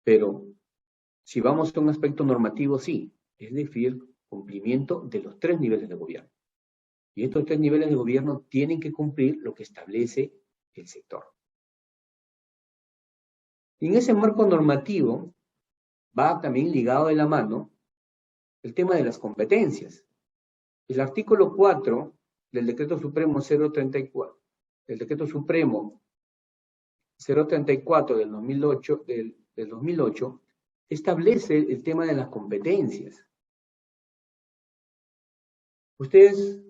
Pero si vamos a un aspecto normativo, sí, es decir, cumplimiento de los 3 niveles de gobierno. Y estos 3 niveles de gobierno tienen que cumplir lo que establece el sector. Y en ese marco normativo va también ligado de la mano el tema de las competencias. El artículo 4 del Decreto Supremo 034, el Decreto Supremo 034 del 2008, establece el tema de las competencias. Ustedes,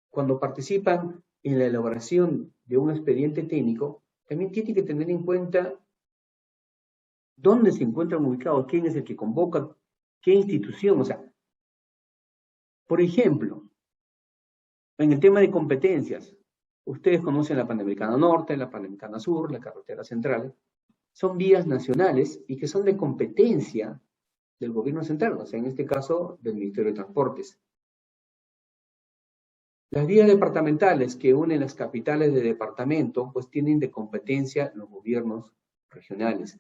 cuando participan en la elaboración de un expediente técnico, también tienen que tener en cuenta dónde se encuentran ubicados, quién es el que convoca, qué institución. O sea, por ejemplo, en el tema de competencias, ustedes conocen la Panamericana Norte, la Panamericana Sur, la Carretera Central. Son vías nacionales y que son de competencia del gobierno central, o sea, en este caso, del Ministerio de Transportes. Las vías departamentales que unen las capitales de departamento, pues tienen de competencia los gobiernos regionales.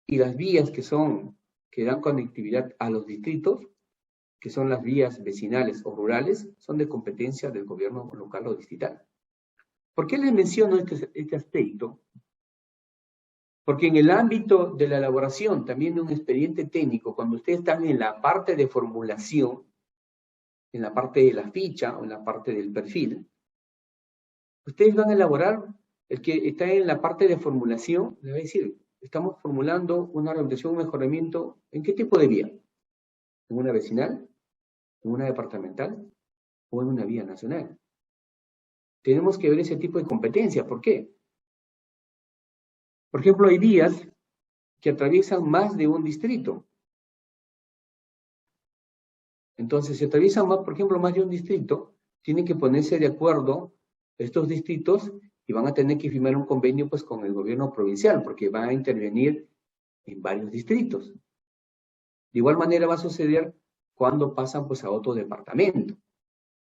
Y las vías que dan conectividad a los distritos, que son las vías vecinales o rurales, son de competencia del gobierno local o distrital. ¿Por qué les menciono este aspecto? Porque en el ámbito de la elaboración también de un expediente técnico, cuando ustedes están en la parte de formulación, en la parte de la ficha o en la parte del perfil, ustedes van a elaborar, el que está en la parte de formulación, le va a decir, estamos formulando una rehabilitación, un mejoramiento, ¿en qué tipo de vía? ¿En una vecinal? ¿En una departamental? ¿O en una vía nacional? Tenemos que ver ese tipo de competencia. ¿Por qué? Por ejemplo, hay vías que atraviesan más de un distrito. Entonces, si atraviesan más, por ejemplo, más de un distrito, tienen que ponerse de acuerdo estos distritos y van a tener que firmar un convenio pues con el gobierno provincial, porque van a intervenir en varios distritos. De igual manera va a suceder cuando pasan pues a otro departamento.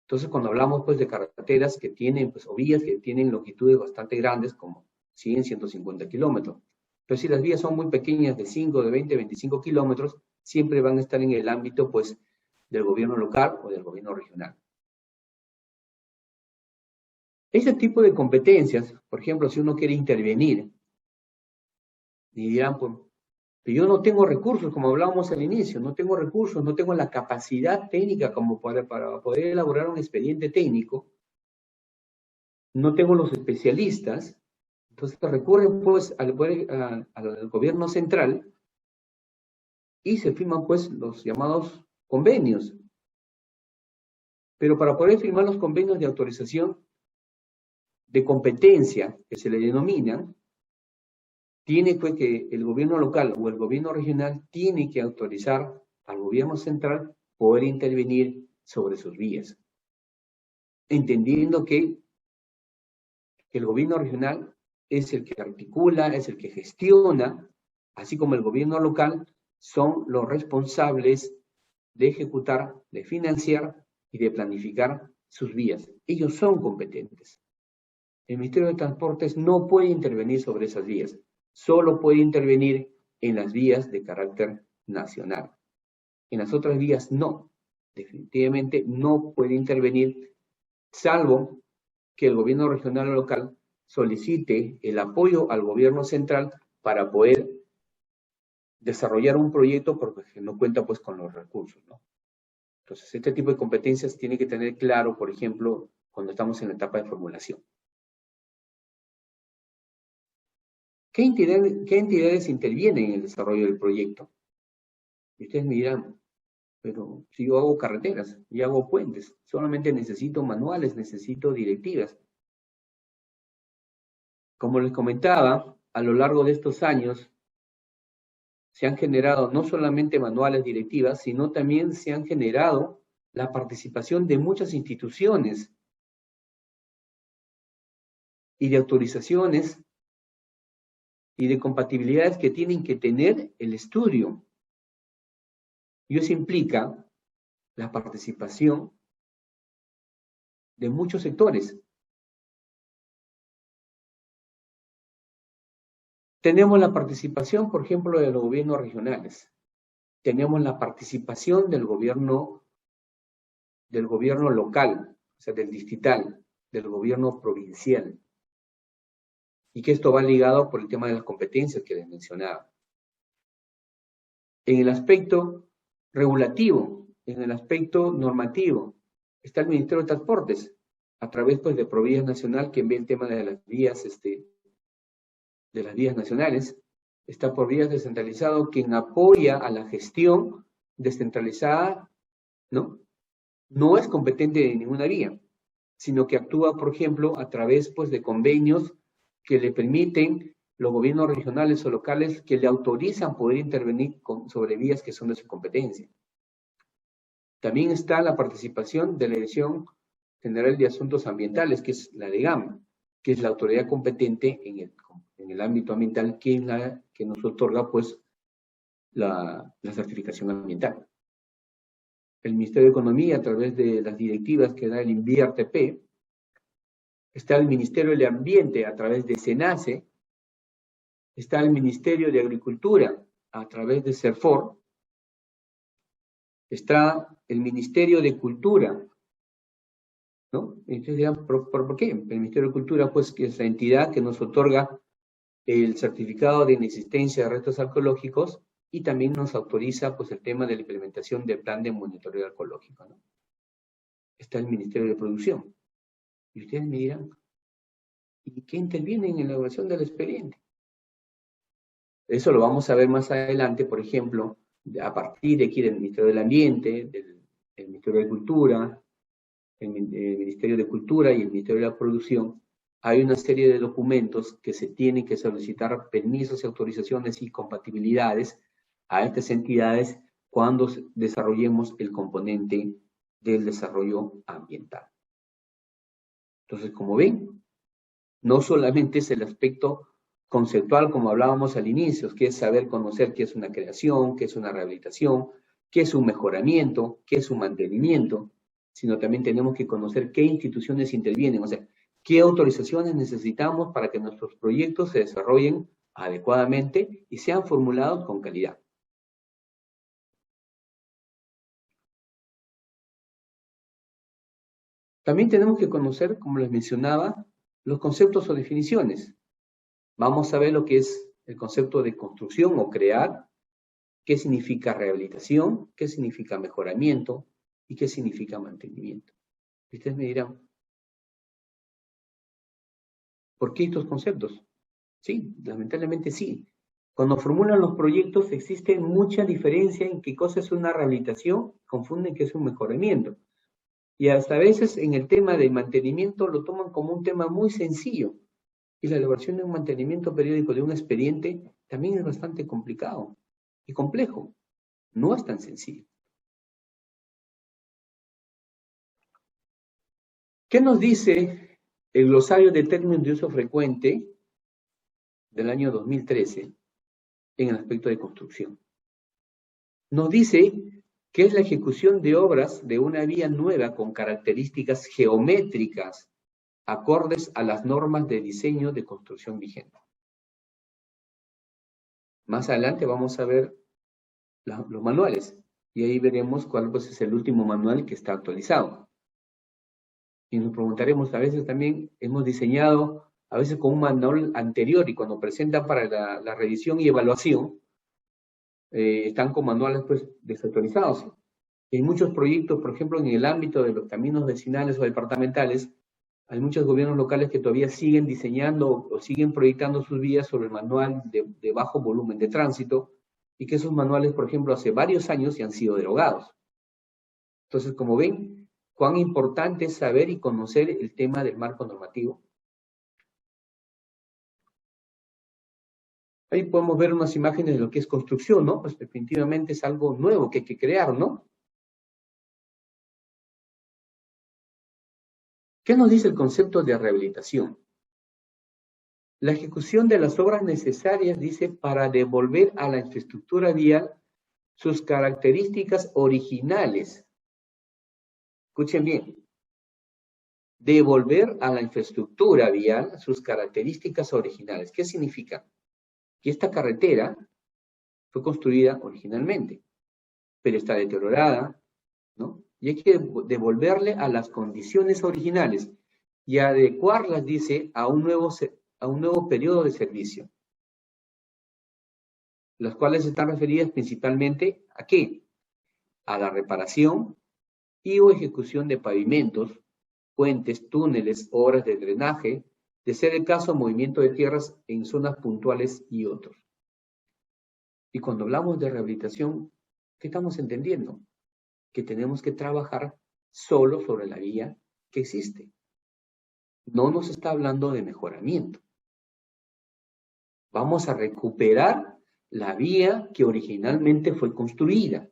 Entonces, cuando hablamos pues de carreteras que tienen, pues, o vías que tienen longitudes bastante grandes, como 100, 150 kilómetros. Pero si las vías son muy pequeñas, de 5, de 20, 25 kilómetros, siempre van a estar en el ámbito pues del gobierno local o del gobierno regional. Ese tipo de competencias, por ejemplo, si uno quiere intervenir, y dirán, pues, yo no tengo recursos, como hablábamos al inicio, no tengo recursos, no tengo la capacidad técnica como para poder elaborar un expediente técnico, no tengo los especialistas, entonces recurren pues al gobierno central y se firman pues los llamados convenios. Pero para poder firmar los convenios de autorización de competencia, que se le denominan, tiene que el gobierno local o el gobierno regional tiene que autorizar al gobierno central poder intervenir sobre sus vías. Entendiendo que el gobierno regional es el que articula, es el que gestiona, así como el gobierno local son los responsables de ejecutar, de financiar y de planificar sus vías. Ellos son competentes. El Ministerio de Transportes no puede intervenir sobre esas vías, solo puede intervenir en las vías de carácter nacional. En las otras vías no, definitivamente no puede intervenir, salvo que el gobierno regional o local solicite el apoyo al gobierno central para poder desarrollar un proyecto porque no cuenta pues con los recursos, ¿no? Entonces, este tipo de competencias tiene que tener claro, por ejemplo, cuando estamos en la etapa de formulación. ¿Qué entidades intervienen en el desarrollo del proyecto? Y ustedes me dirán, pero si yo hago carreteras y hago puentes, solamente necesito manuales, necesito directivas. Como les comentaba, a lo largo de estos años se han generado no solamente manuales, directivas, sino también se han generado la participación de muchas instituciones y de autorizaciones y de compatibilidades que tienen que tener el estudio. Y eso implica la participación de muchos sectores. Tenemos la participación, por ejemplo, de los gobiernos regionales. Tenemos la participación del gobierno local, o sea, del distrital, del gobierno provincial. Y que esto va ligado por el tema de las competencias que les mencionaba. En el aspecto regulativo, en el aspecto normativo, está el Ministerio de Transportes, a través pues, de Provías Nacional, que ve el tema de las vías, nacionales. Está Provías Descentralizado, quien apoya a la gestión descentralizada, ¿no? No es competente de ninguna vía, sino que actúa, por ejemplo, a través pues, de convenios que le permiten los gobiernos regionales o locales que le autorizan poder intervenir sobre vías que son de su competencia. También está la participación de la Dirección General de Asuntos Ambientales, que es la DGAM, que es la autoridad competente en el ámbito ambiental, que es la que nos otorga pues, la certificación ambiental. El Ministerio de Economía, a través de las directivas que da el INVIARTP, está el Ministerio de Ambiente, a través de SENACE, está el Ministerio de Agricultura, a través de CERFOR, está el Ministerio de Cultura, ¿no? Entonces dirán, ¿por qué? El Ministerio de Cultura, pues, que es la entidad que nos otorga el certificado de inexistencia de restos arqueológicos y también nos autoriza, pues, el tema de la implementación del plan de monitoreo arqueológico, ¿no? Está el Ministerio de Producción. Y ustedes me dirán, ¿y qué interviene en la elaboración del expediente? Eso lo vamos a ver más adelante, por ejemplo, a partir de aquí del Ministerio del Ambiente, del Ministerio de Cultura, el Ministerio de Cultura y el Ministerio de la Producción, hay una serie de documentos que se tienen que solicitar permisos y autorizaciones y compatibilidades a estas entidades cuando desarrollemos el componente del desarrollo ambiental. Entonces, como ven, no solamente es el aspecto conceptual, como hablábamos al inicio, que es saber conocer qué es una creación, qué es una rehabilitación, qué es un mejoramiento, qué es un mantenimiento, sino también tenemos que conocer qué instituciones intervienen, o sea, qué autorizaciones necesitamos para que nuestros proyectos se desarrollen adecuadamente y sean formulados con calidad. También tenemos que conocer, como les mencionaba, los conceptos o definiciones. Vamos a ver lo que es el concepto de construcción o crear, qué significa rehabilitación, qué significa mejoramiento y qué significa mantenimiento. Y ustedes me dirán, ¿por qué estos conceptos? Sí, lamentablemente sí. Cuando formulan los proyectos existe mucha diferencia en qué cosa es una rehabilitación, confunden que es un mejoramiento. Y hasta a veces en el tema de mantenimiento lo toman como un tema muy sencillo. Y la elaboración de un mantenimiento periódico de un expediente también es bastante complicado y complejo. No es tan sencillo. ¿Qué nos dice el glosario de términos de uso frecuente del año 2013 en el aspecto de construcción? Nos dice que es la ejecución de obras de una vía nueva con características geométricas acordes a las normas de diseño de construcción vigentes. Más adelante vamos a ver los manuales y ahí veremos cuál pues, es el último manual que está actualizado. Y nos preguntaremos, a veces también hemos diseñado, a veces con un manual anterior y cuando presentan para la revisión y evaluación, están con manuales pues desactualizados. En muchos proyectos, por ejemplo, en el ámbito de los caminos vecinales o departamentales, hay muchos gobiernos locales que todavía siguen diseñando o siguen proyectando sus vías sobre el manual de bajo volumen de tránsito y que esos manuales, por ejemplo, hace varios años ya han sido derogados. Entonces, como ven, cuán importante es saber y conocer el tema del marco normativo. Ahí podemos ver unas imágenes de lo que es construcción, ¿no? Pues definitivamente es algo nuevo que hay que crear, ¿no? ¿Qué nos dice el concepto de rehabilitación? La ejecución de las obras necesarias, dice, para devolver a la infraestructura vial sus características originales. Escuchen bien. Devolver a la infraestructura vial sus características originales. ¿Qué significa? que esta carretera fue construida originalmente, pero está deteriorada, ¿no? Y hay que devolverle a las condiciones originales y adecuarlas, dice, a un nuevo periodo de servicio, las cuales están referidas principalmente ¿a qué? A la reparación y o ejecución de pavimentos, puentes, túneles, obras de drenaje, de ser el caso, movimiento de tierras en zonas puntuales y otros. Y cuando hablamos de rehabilitación, ¿qué estamos entendiendo? Que tenemos que trabajar solo sobre la vía que existe. No nos está hablando de mejoramiento. Vamos a recuperar la vía que originalmente fue construida,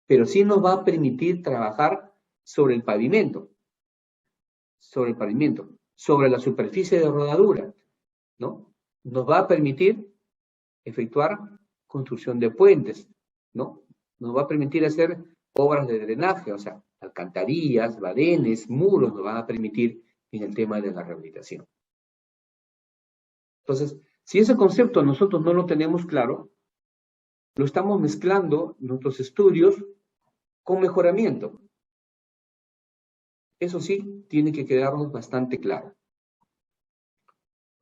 pero sí nos va a permitir trabajar sobre el pavimento, sobre la superficie de rodadura, ¿no? Nos va a permitir efectuar construcción de puentes, ¿no? Nos va a permitir hacer obras de drenaje, o sea, alcantarillas, badenes, muros, nos van a permitir en el tema de la rehabilitación. Entonces, si ese concepto nosotros no lo tenemos claro, lo estamos mezclando nuestros estudios con mejoramiento. Eso sí, tiene que quedarnos bastante claro,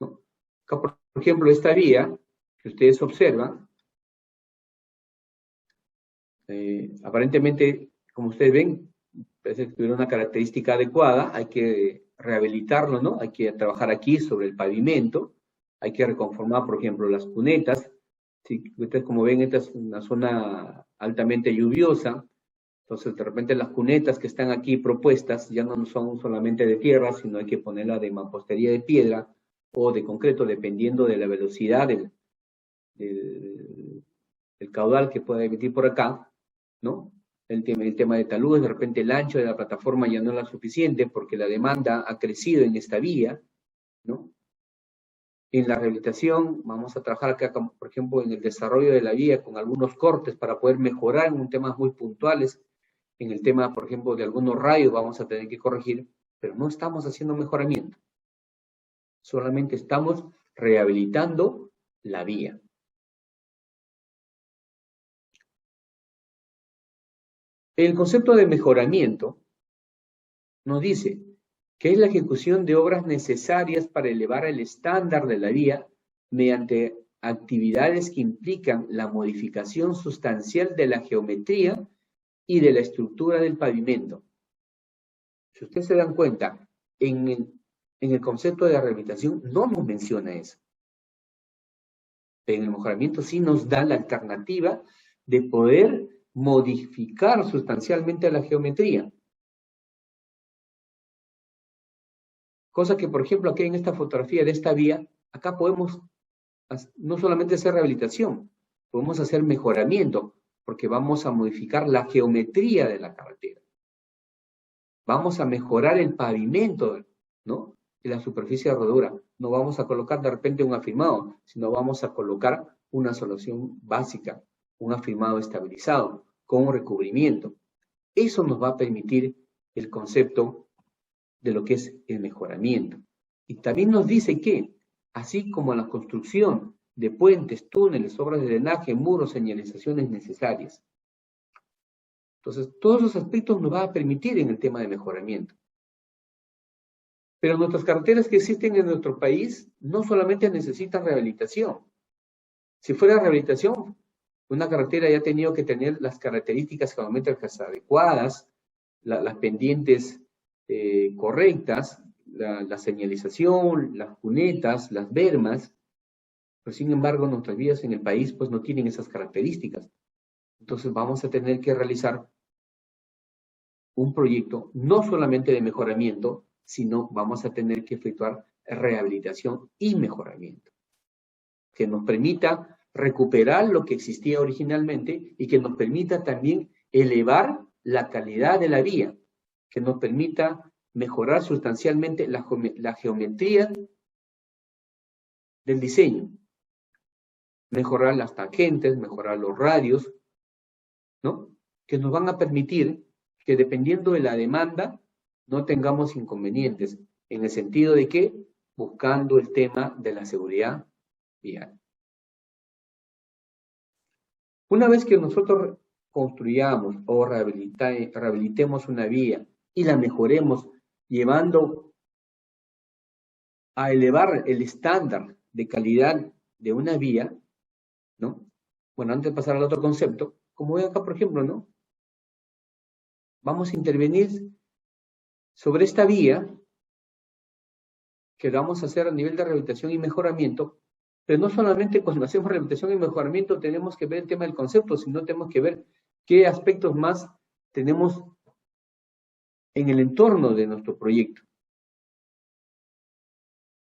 ¿no? Acá, por ejemplo, esta vía que ustedes observan, aparentemente, como ustedes ven, parece que tuviera una característica adecuada, hay que rehabilitarlo, ¿no? Hay que trabajar aquí sobre el pavimento, hay que reconformar, por ejemplo, las cunetas. Sí, ustedes como ven, esta es una zona altamente lluviosa, entonces de repente las cunetas que están aquí propuestas ya no son solamente de tierra, sino hay que ponerla de mampostería de piedra o de concreto, dependiendo de la velocidad del caudal que pueda emitir por acá, ¿no? El tema de taludes, de repente el ancho de la plataforma ya no es la suficiente porque la demanda ha crecido en esta vía, ¿no? En la rehabilitación vamos a trabajar acá, por ejemplo, en el desarrollo de la vía con algunos cortes para poder mejorar en temas muy puntuales. En el tema, por ejemplo, de algunos rayos vamos a tener que corregir, pero no estamos haciendo mejoramiento. Solamente estamos rehabilitando la vía. El concepto de mejoramiento nos dice que es la ejecución de obras necesarias para elevar el estándar de la vía mediante actividades que implican la modificación sustancial de la geometría y de la estructura del pavimento. Si ustedes se dan cuenta, en el concepto de rehabilitación no nos menciona eso. En el mejoramiento sí nos da la alternativa de poder modificar sustancialmente la geometría. Cosa que, por ejemplo, aquí en esta fotografía de esta vía, acá podemos no solamente hacer rehabilitación, podemos hacer mejoramiento, porque vamos a modificar la geometría de la carretera. Vamos a mejorar el pavimento, ¿no? Y la superficie de rodadura. No vamos a colocar de repente un afirmado, sino vamos a colocar una solución básica, un afirmado estabilizado, con un recubrimiento. Eso nos va a permitir el concepto de lo que es el mejoramiento. Y también nos dice que, así como la construcción de puentes, túneles, obras de drenaje, muros, señalizaciones necesarias. Entonces, todos los aspectos nos va a permitir en el tema de mejoramiento. Pero nuestras carreteras que existen en nuestro país no solamente necesitan rehabilitación. Si fuera rehabilitación, una carretera ya ha tenido que tener las características geométricas adecuadas, las pendientes correctas, la señalización, las cunetas, las bermas, pero sin embargo nuestras vías en el país pues no tienen esas características. Entonces vamos a tener que realizar un proyecto no solamente de mejoramiento, sino vamos a tener que efectuar rehabilitación y mejoramiento, que nos permita recuperar lo que existía originalmente y que nos permita también elevar la calidad de la vía, que nos permita mejorar sustancialmente la geometría del diseño, mejorar las tangentes, mejorar los radios, ¿no? Que nos van a permitir que dependiendo de la demanda no tengamos inconvenientes, en el sentido de que buscando el tema de la seguridad vial. Una vez que nosotros construyamos o rehabilitemos una vía y la mejoremos llevando a elevar el estándar de calidad de una vía, ¿no? Bueno, antes de pasar al otro concepto, como ven acá, por ejemplo, ¿no? Vamos a intervenir sobre esta vía que vamos a hacer a nivel de rehabilitación y mejoramiento, pero no solamente cuando hacemos rehabilitación y mejoramiento tenemos que ver el tema del concepto, sino tenemos que ver qué aspectos más tenemos en el entorno de nuestro proyecto.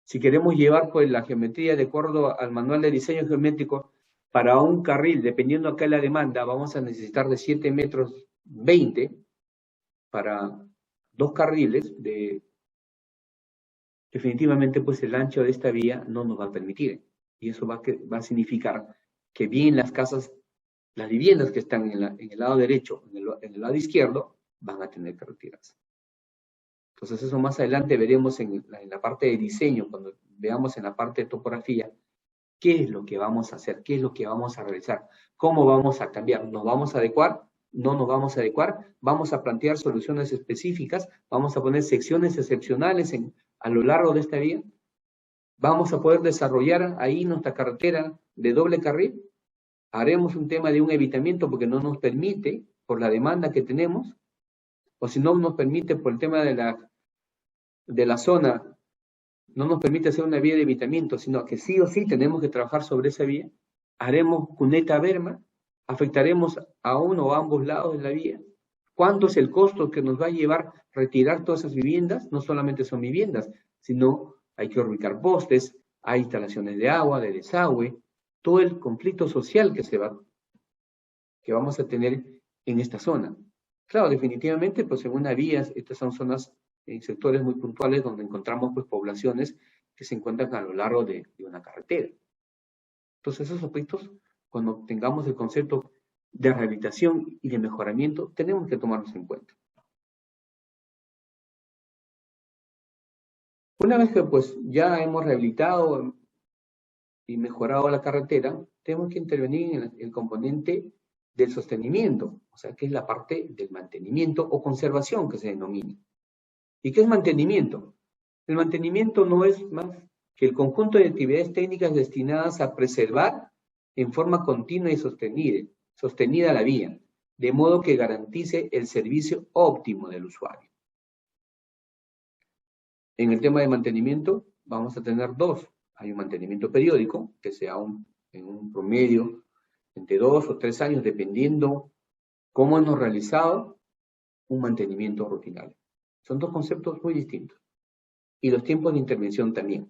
Si queremos llevar pues la geometría de acuerdo al manual de diseño geométrico para un carril, dependiendo acá de la demanda, vamos a necesitar de 7 metros 20 para 2 carriles. Definitivamente pues el ancho de esta vía no nos va a permitir. Y eso va a significar que bien las casas, las viviendas que están en el lado derecho, en el lado izquierdo, van a tener que retirarse. Entonces eso más adelante veremos en la parte de diseño, cuando veamos en la parte de topografía, qué es lo que vamos a hacer, qué es lo que vamos a realizar, cómo vamos a cambiar, ¿nos vamos a adecuar? ¿No nos vamos a adecuar? ¿Vamos a plantear soluciones específicas? ¿Vamos a poner secciones excepcionales a lo largo de esta vía? ¿Vamos a poder desarrollar ahí nuestra carretera de doble carril? ¿Haremos un tema de un evitamiento porque no nos permite, por la demanda que tenemos? O si no nos permite por el tema de la zona, no nos permite hacer una vía de evitamiento, sino que sí o sí tenemos que trabajar sobre esa vía. ¿Haremos cuneta berma? ¿Afectaremos a uno o a ambos lados de la vía? ¿Cuánto es el costo que nos va a llevar retirar todas esas viviendas? No solamente son viviendas, sino hay que ubicar postes, hay instalaciones de agua, de desagüe, todo el conflicto social que vamos a tener en esta zona. Claro, definitivamente, pues en una vía, estas son zonas, en sectores muy puntuales donde encontramos pues poblaciones que se encuentran a lo largo de una carretera. Entonces esos aspectos, cuando tengamos el concepto de rehabilitación y de mejoramiento, tenemos que tomarlos en cuenta. Una vez que pues ya hemos rehabilitado y mejorado la carretera, tenemos que intervenir en el componente del sostenimiento, o sea, que es la parte del mantenimiento o conservación que se denomina. ¿Y qué es mantenimiento? El mantenimiento no es más que el conjunto de actividades técnicas destinadas a preservar en forma continua y sostenida la vía, de modo que garantice el servicio óptimo del usuario. En el tema de mantenimiento vamos a tener dos. Hay un mantenimiento periódico, que sea en un promedio entre 2 o 3 años, dependiendo cómo hemos realizado un mantenimiento rutinario. Son dos conceptos muy distintos. Y los tiempos de intervención también.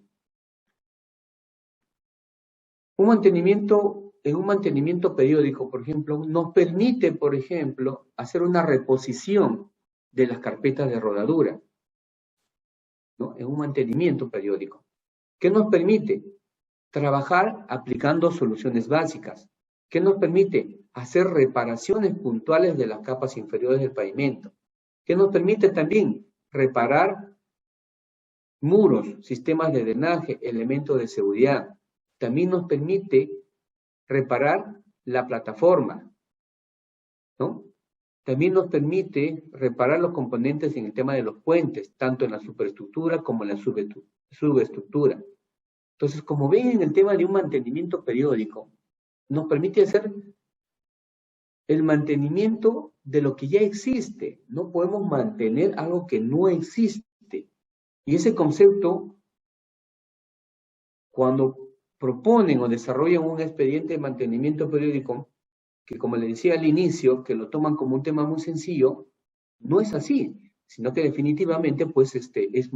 En un mantenimiento periódico, por ejemplo, nos permite, por ejemplo, hacer una reposición de las carpetas de rodadura, ¿no? En un mantenimiento periódico. ¿Qué nos permite? Trabajar aplicando soluciones básicas. ¿Qué nos permite? Hacer reparaciones puntuales de las capas inferiores del pavimento. ¿Qué nos permite también? Reparar muros, sistemas de drenaje, elementos de seguridad. También nos permite reparar la plataforma, ¿no? También nos permite reparar los componentes en el tema de los puentes, tanto en la superestructura como en la subestructura. Entonces, como ven, en el tema de un mantenimiento periódico, nos permite hacer el mantenimiento de lo que ya existe. No podemos mantener algo que no existe. Y ese concepto, cuando proponen o desarrollan un expediente de mantenimiento periódico, que como les decía al inicio, que lo toman como un tema muy sencillo, no es así, sino que definitivamente pues es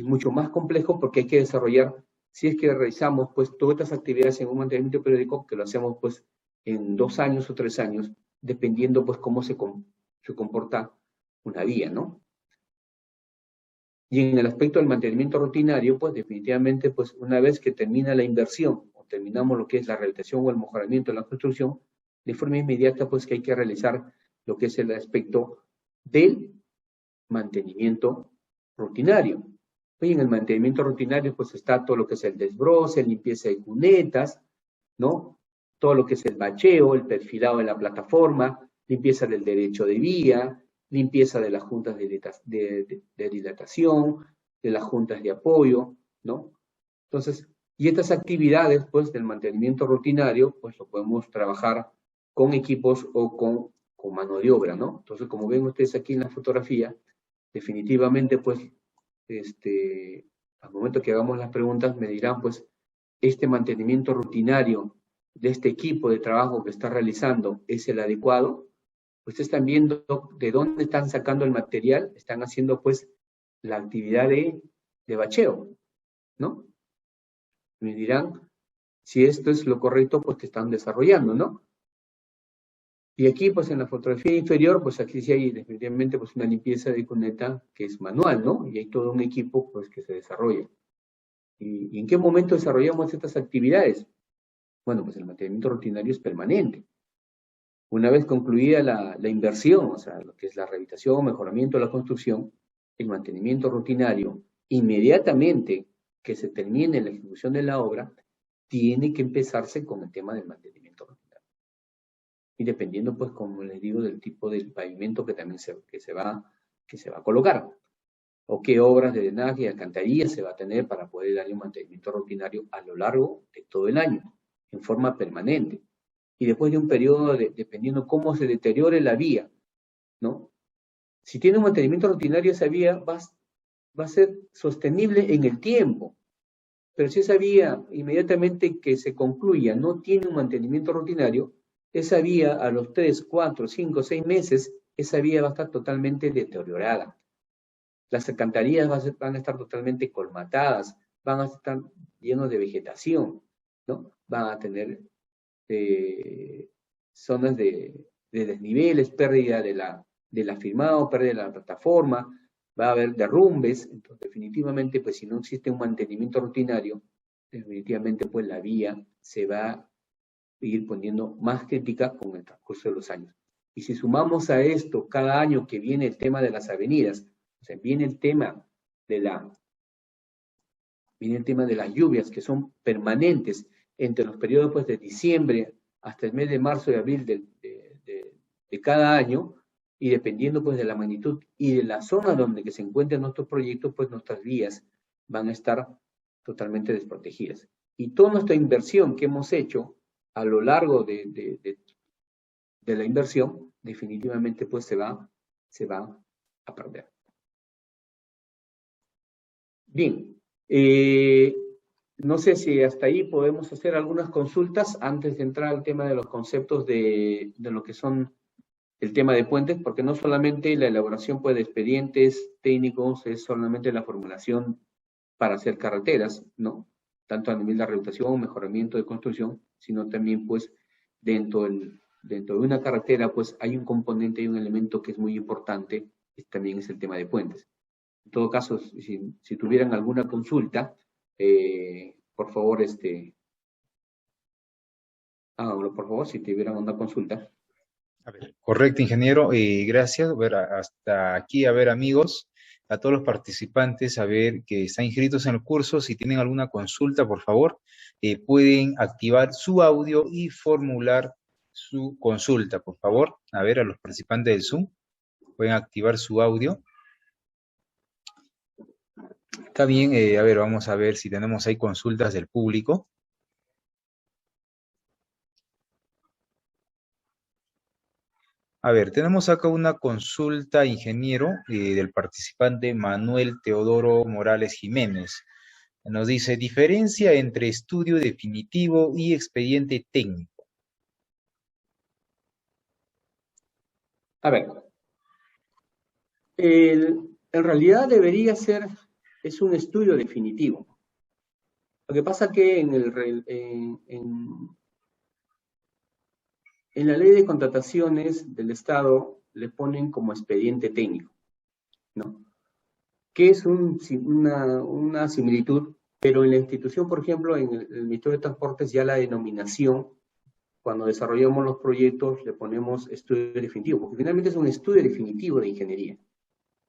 mucho más complejo porque hay que desarrollar, si es que realizamos pues todas estas actividades en un mantenimiento periódico, que lo hacemos pues en 2 años o 3 años, dependiendo pues cómo se comporta una vía, ¿no? Y en el aspecto del mantenimiento rutinario, pues definitivamente pues una vez que termina la inversión o terminamos lo que es la rehabilitación o el mejoramiento de la construcción, de forma inmediata pues que hay que realizar lo que es el aspecto del mantenimiento rutinario. Y en el mantenimiento rutinario pues está todo lo que es el desbroce, limpieza de cunetas, ¿no? todo lo que es el bacheo, el perfilado de la plataforma, limpieza del derecho de vía, limpieza de las juntas de dilatación, de las juntas de apoyo, ¿no? Entonces, y estas actividades, pues, del mantenimiento rutinario, pues, lo podemos trabajar con equipos o con mano de obra, ¿no? Entonces, como ven ustedes aquí en la fotografía, definitivamente, pues, al momento que hagamos las preguntas, me dirán, pues, este mantenimiento rutinario de este equipo de trabajo que está realizando es el adecuado. Ustedes están viendo de dónde están sacando el material, están haciendo, pues, la actividad de bacheo, ¿no? Me dirán si esto es lo correcto, pues, que están desarrollando, ¿no? Y aquí, pues, en la fotografía inferior, pues, aquí sí hay definitivamente, pues, una limpieza de cuneta que es manual, ¿no? Y hay todo un equipo, pues, que se desarrolla. ¿Y en qué momento desarrollamos estas actividades? Bueno, pues el mantenimiento rutinario es permanente. Una vez concluida la inversión, o sea, lo que es la rehabilitación, mejoramiento de la construcción, el mantenimiento rutinario, inmediatamente que se termine la ejecución de la obra, tiene que empezarse con el tema del mantenimiento rutinario. Y dependiendo, pues, como les digo, del tipo del pavimento que también se va a colocar, o qué obras de drenaje y alcantarilla se va a tener para poder darle un mantenimiento rutinario a lo largo de todo el año, en forma permanente. Y después de un periodo, dependiendo cómo se deteriore la vía, ¿no? Si tiene un mantenimiento rutinario, esa vía va a ser sostenible en el tiempo. Pero si esa vía, inmediatamente que se concluya, no tiene un mantenimiento rutinario, esa vía a los 3, 4, 5, 6 meses, esa vía va a estar totalmente deteriorada. Las alcantarillas van a estar totalmente colmatadas, van a estar llenos de vegetación, ¿no? Van a tener zonas de desniveles, pérdida del afirmado, pérdida de la plataforma, va a haber derrumbes. Entonces, definitivamente, pues si no existe un mantenimiento rutinario, definitivamente, pues la vía se va a ir poniendo más crítica con el transcurso de los años. Y si sumamos a esto cada año que viene el tema de las avenidas, o sea, viene el tema de las lluvias que son permanentes entre los periodos, pues, de diciembre hasta el mes de marzo y abril de cada año, y dependiendo, pues, de la magnitud y de la zona donde que se encuentran nuestros proyectos, pues nuestras vías van a estar totalmente desprotegidas. Y toda nuestra inversión que hemos hecho a lo largo de la inversión, definitivamente, pues, se va a perder. Bien, no sé si hasta ahí podemos hacer algunas consultas antes de entrar al tema de los conceptos de lo que son el tema de puentes, porque no solamente la elaboración, pues, de expedientes técnicos es solamente la formulación para hacer carreteras, ¿no? Tanto a nivel de rehabilitación, mejoramiento de construcción, sino también, pues, dentro de una carretera, pues, hay un componente y un elemento que es muy importante, que también es el tema de puentes. En todo caso, si tuvieran alguna consulta, por favor, háganlo, por favor, si tuvieran una consulta. A ver, correcto, ingeniero, gracias. A ver, hasta aquí, a ver, amigos, a todos los participantes, a ver, que están inscritos en el curso, si tienen alguna consulta, por favor, pueden activar su audio y formular su consulta, por favor. A ver, a los participantes del Zoom, pueden activar su audio. Está bien, a ver, vamos a ver si tenemos ahí consultas del público. A ver, tenemos acá una consulta, ingeniero, del participante Manuel Teodoro Morales Jiménez. Nos dice, diferencia entre estudio definitivo y expediente técnico. A ver, en realidad debería ser, es un estudio definitivo. Lo que pasa que en la ley de contrataciones del Estado le ponen como expediente técnico, ¿no? Que es una similitud, pero en la institución, por ejemplo, en el Ministerio de Transportes, ya la denominación, cuando desarrollamos los proyectos, le ponemos estudio definitivo, porque finalmente es un estudio definitivo de ingeniería,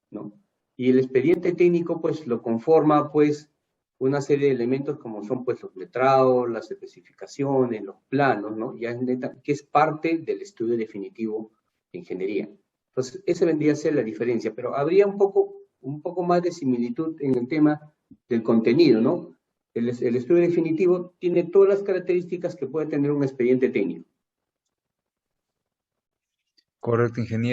¿no? Y el expediente técnico, pues, lo conforma, pues, una serie de elementos como son pues los letrados, las especificaciones, los planos, ¿no? Ya es neta, que es parte del estudio definitivo de ingeniería. Entonces, esa vendría a ser la diferencia, pero habría un poco más de similitud en el tema del contenido, ¿no? El estudio definitivo tiene todas las características que puede tener un expediente técnico. Correcto, ingeniero.